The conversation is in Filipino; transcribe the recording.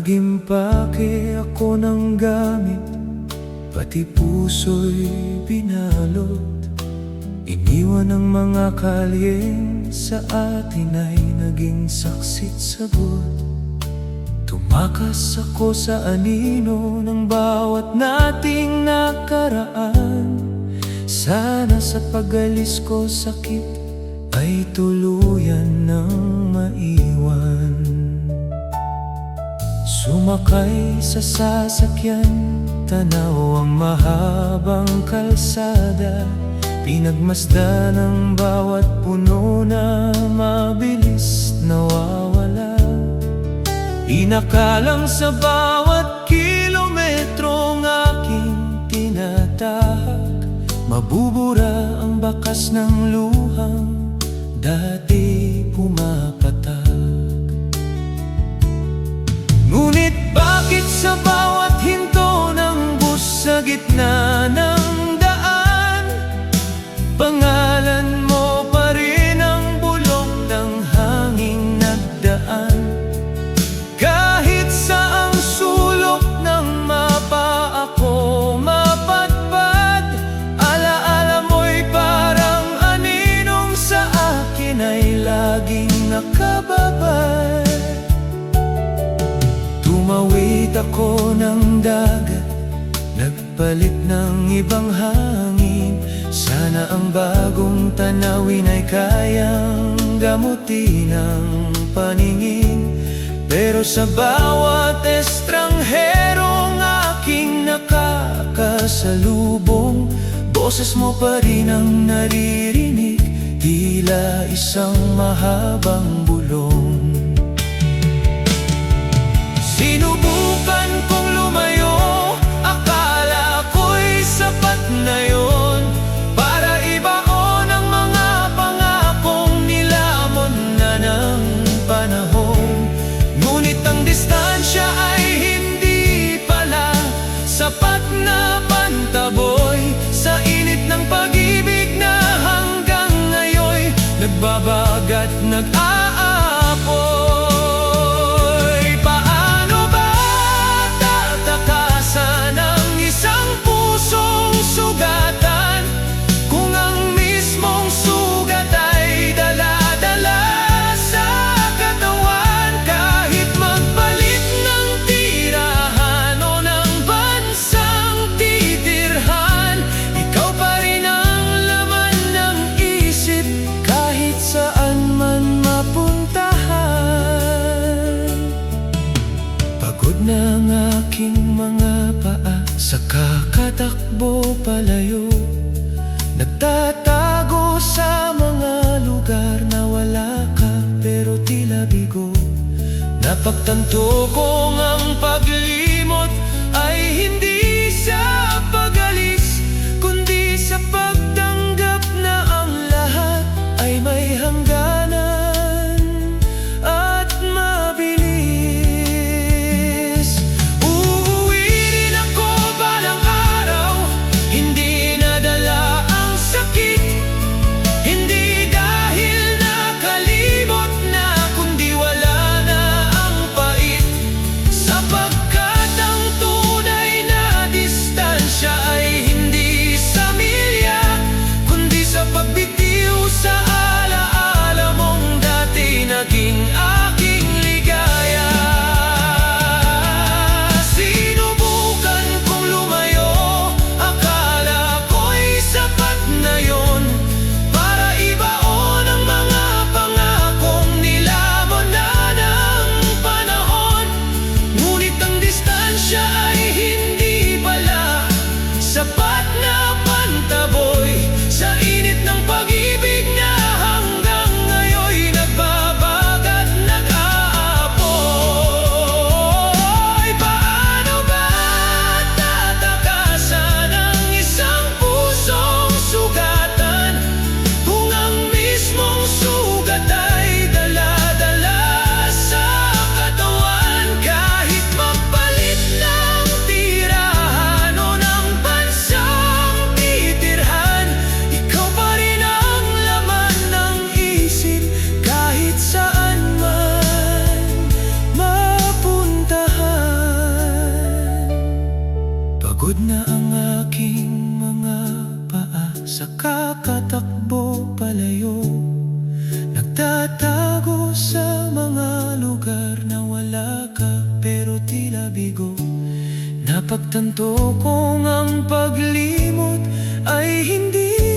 Nagimpake ako ng gamit, pati puso'y binalot. Iniwan ang mga kalyeng sa atin ay naging saksit sagot. Tumakas ako sa anino ng bawat nating nakaraan. Sana sa pag-alis ko sakit ay tuluyan ng maiwan. Sumakay sa sasakyan, tanaw ang mahabang kalsada. Pinagmasdan ang bawat puno na mabilis nawawala. Inakalang sa bawat kilometrong aking tinatahak, mabubura ang bakas ng luhang dati pumapatak. Ngunit bakit sa bawat hinto ng bus sa gitna ng daan, pangalan mo pa rin ang bulong ng hanging nagdaan? Kahit saang sulok ng mapa ako mapadpad, alaala mo'y parang aninong sa akin ay laging nakababad. Tumawid ako ng dagat, nagpalit ng ibang hangin. Sana ang bagong tanawin ay kayang gamutin ang paningin. Pero sa bawat estrangherong aking nakakasalubong, boses mo pa rin ang naririnig, tila isang mahabang bulong. Sinubukan kong lumayo, akala ko'y sapat na yon para ibaon ang mga pangakong nilamon na ng panahon. Ngunit ang distansya ay hindi pala sapat na pantaboy sa init ng pag-ibig na hanggang ngayon nagbabagat, nag-aapoy. Ng aking mga paa sa kakatakbo palayo, nagtatago sa mga lugar na wala ka pero tila bigo. Napagtanto kong ang paglimot ay hindi sa pag-alis, kundi sa pagtanggap na ang lahat ay may hangganan at mabilis. Sapagkat Pagod na ang aking mga paa sa kakatakbo palayo. Nagtatago sa mga lugar na wala ka pero tila bigo. Napagtanto kong ang paglimot ay hindi